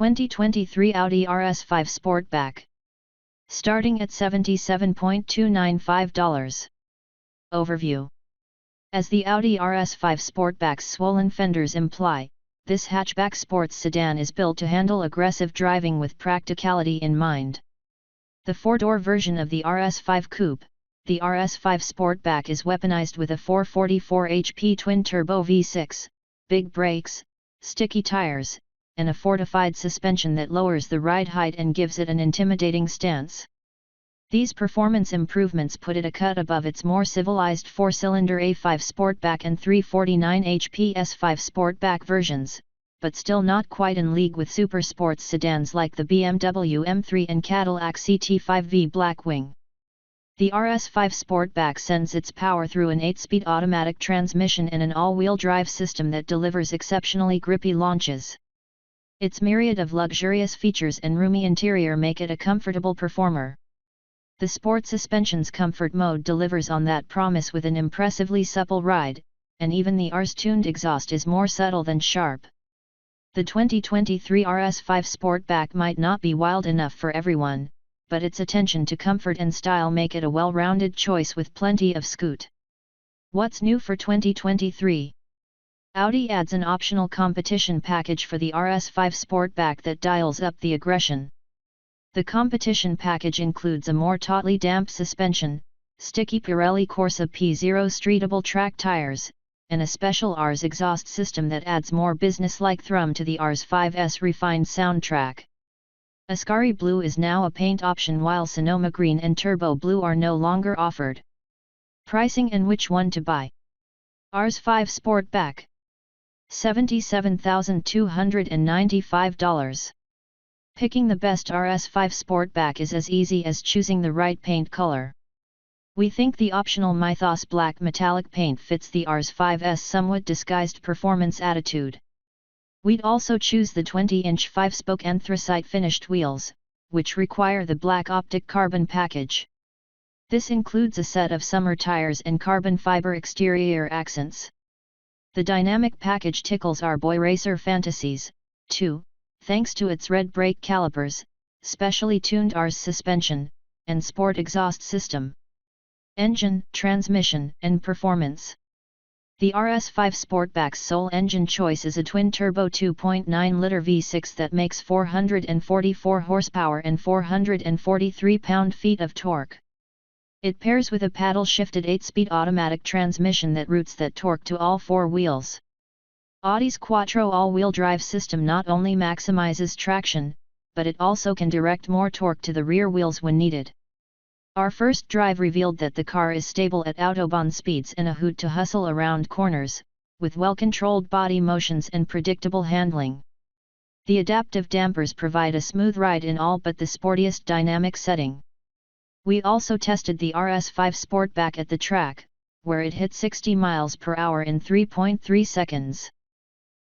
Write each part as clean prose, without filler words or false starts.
2023 Audi rs5 Sportback. Starting at $77,295. Overview. As the Audi rs5 Sportback's swollen fenders imply, this hatchback sports sedan is built to handle aggressive driving with practicality in mind. The four-door version of the rs5 Coupe, the rs5 Sportback, is weaponized with a 444 HP twin-turbo V6, big brakes, sticky tires, and a fortified suspension that lowers the ride height and gives it an intimidating stance. These performance improvements put it a cut above its more civilized four-cylinder A5 Sportback and 349 HP S5 Sportback versions, but still not quite in league with super sports sedans like the BMW M3 and Cadillac CT5V Blackwing. The rs5 Sportback sends its power through an 8-speed automatic transmission and an all-wheel drive system that delivers exceptionally grippy launches. Its myriad of luxurious features and roomy interior make it a comfortable performer. The Sport Suspension's Comfort Mode delivers on that promise with an impressively supple ride, and even the RS-tuned exhaust is more subtle than sharp. The 2023 rs5 Sportback might not be wild enough for everyone, but its attention to comfort and style make it a well-rounded choice with plenty of scoot. What's new for 2023? Audi adds an optional competition package for the rs5 Sportback that dials up the aggression. The competition package includes a more tautly damped suspension, sticky Pirelli Corsa P0 streetable track tires, and a special Rs exhaust system that adds more business-like thrum to the rs5's refined soundtrack. Ascari Blue is now a paint option while Sonoma Green and Turbo Blue are no longer offered. Pricing and which one to buy. rs5 Sportback. $77,295. Picking the best rs5 Sportback is as easy as choosing the right paint color. We think the optional Mythos Black metallic paint fits the rs5's somewhat disguised performance attitude. We'd also choose the 20-inch 5-spoke anthracite finished wheels, which require the black optic carbon package. This includes a set of summer tires and carbon fiber exterior accents. The dynamic package tickles our boy racer fantasies, too, thanks to its red brake calipers, specially tuned Rs suspension, and sport exhaust system. Engine, transmission, and performance. The rs5 Sportback's sole engine choice is a twin-turbo 2.9-liter V6 that makes 444 horsepower and 443 pound-feet of torque. It pairs with a paddle-shifted 8-speed automatic transmission that routes that torque to all four wheels. Audi's Quattro all-wheel drive system not only maximizes traction, but it also can direct more torque to the rear wheels when needed. Our first drive revealed that the car is stable at autobahn speeds and a hoot to hustle around corners, with well-controlled body motions and predictable handling. The adaptive dampers provide a smooth ride in all but the sportiest dynamic setting. We also tested the rs5 Sportback at the track, where it hit 60 miles per hour in 3.3 seconds.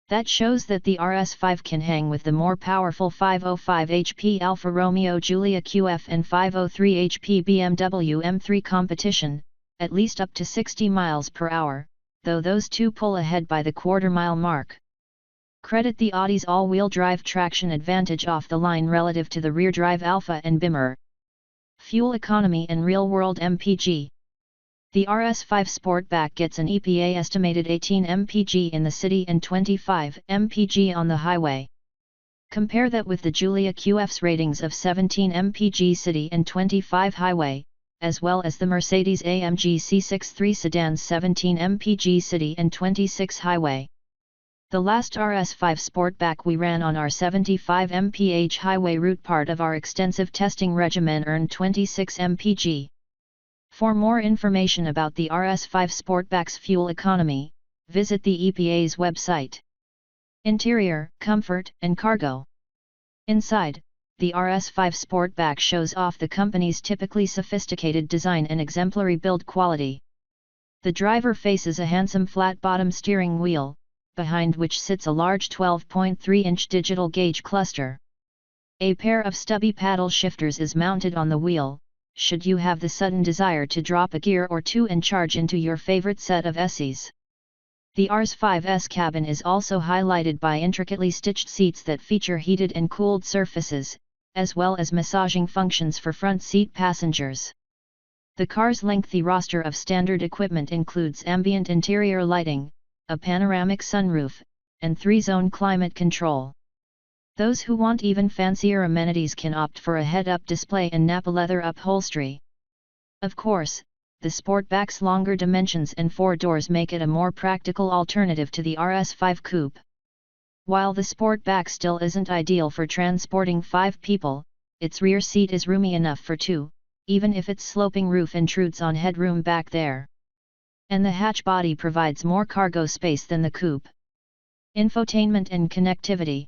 That shows that the rs5 can hang with the more powerful 505 HP Alfa Romeo Giulia QF and 503 HP BMW M3 competition, at least up to 60 miles per hour, though those two pull ahead by the quarter-mile mark. Credit the Audi's all-wheel drive traction advantage off the line relative to the rear-drive Alfa and Bimmer. Fuel economy and real-world MPG. The rs5 Sportback gets an EPA estimated 18 mpg in the city and 25 mpg on the highway. Compare that with the Giulia QF's ratings of 17 mpg city and 25 highway, as well as the Mercedes-AMG C63 sedan's 17 mpg city and 26 highway. The last rs5 Sportback we ran on our 75 mph highway route, part of our extensive testing regimen, earned 26 mpg. For more information about the rs5 Sportback's fuel economy, visit the EPA's website. Interior, comfort, and cargo. Inside, the rs5 Sportback shows off the company's typically sophisticated design and exemplary build quality. The driver faces a handsome flat-bottom steering wheel, behind which sits a large 12.3-inch digital gauge cluster. A pair of stubby paddle shifters is mounted on the wheel, should you have the sudden desire to drop a gear or two and charge into your favorite set of SEs. The rs5's cabin is also highlighted by intricately stitched seats that feature heated and cooled surfaces, as well as massaging functions for front seat passengers. The car's lengthy roster of standard equipment includes ambient interior lighting, a panoramic sunroof, and 3-zone climate control. Those who want even fancier amenities can opt for a head-up display and Napa leather upholstery. Of course, the Sportback's longer dimensions and 4 doors make it a more practical alternative to the rs5 coupe. While the Sportback still isn't ideal for transporting 5 people, its rear seat is roomy enough for 2, even if its sloping roof intrudes on headroom back there. And the hatch body provides more cargo space than the coupe. Infotainment and connectivity.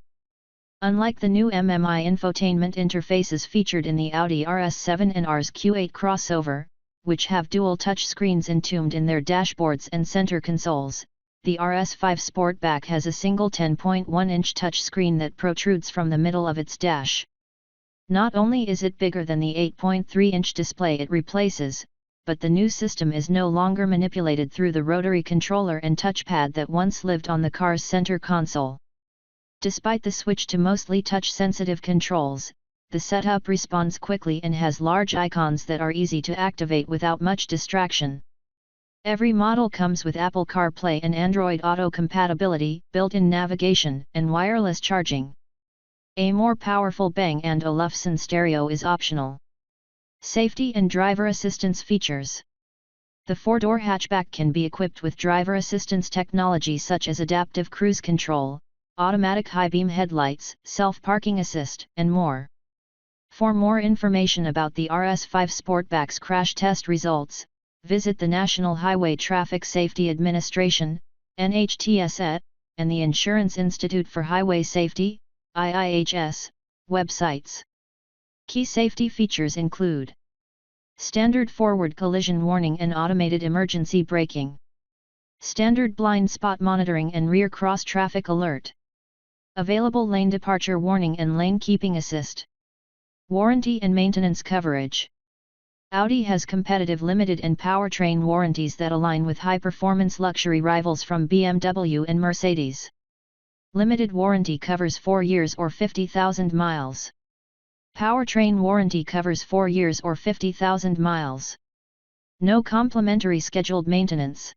Unlike the new MMI infotainment interfaces featured in the Audi RS7 and Rs Q8 crossover, which have dual touch screens entombed in their dashboards and center consoles, the rs5 Sportback has a single 10.1-inch touchscreen that protrudes from the middle of its dash. Not only is it bigger than the 8.3-inch display it replaces, but the new system is no longer manipulated through the rotary controller and touchpad that once lived on the car's center console. Despite the switch to mostly touch-sensitive controls, the setup responds quickly and has large icons that are easy to activate without much distraction. Every model comes with Apple CarPlay and Android Auto compatibility, built-in navigation, and wireless charging. A more powerful Bang & Olufsen stereo is optional. Safety and driver assistance features. The 4-door hatchback can be equipped with driver assistance technology such as adaptive cruise control, automatic high-beam headlights, self-parking assist, and more. For more information about the rs5 Sportback's crash test results, visit the National Highway Traffic Safety Administration, NHTSA, and the Insurance Institute for Highway Safety, IIHS, websites. Key safety features include standard forward collision warning and automated emergency braking, standard blind spot monitoring and rear cross traffic alert, available lane departure warning and lane keeping assist. Warranty and maintenance coverage. Audi has competitive limited and powertrain warranties that align with high-performance luxury rivals from BMW and Mercedes. Limited warranty covers 4 years or 50,000 miles. Powertrain warranty covers 4 years or 50,000 miles. No complimentary scheduled maintenance.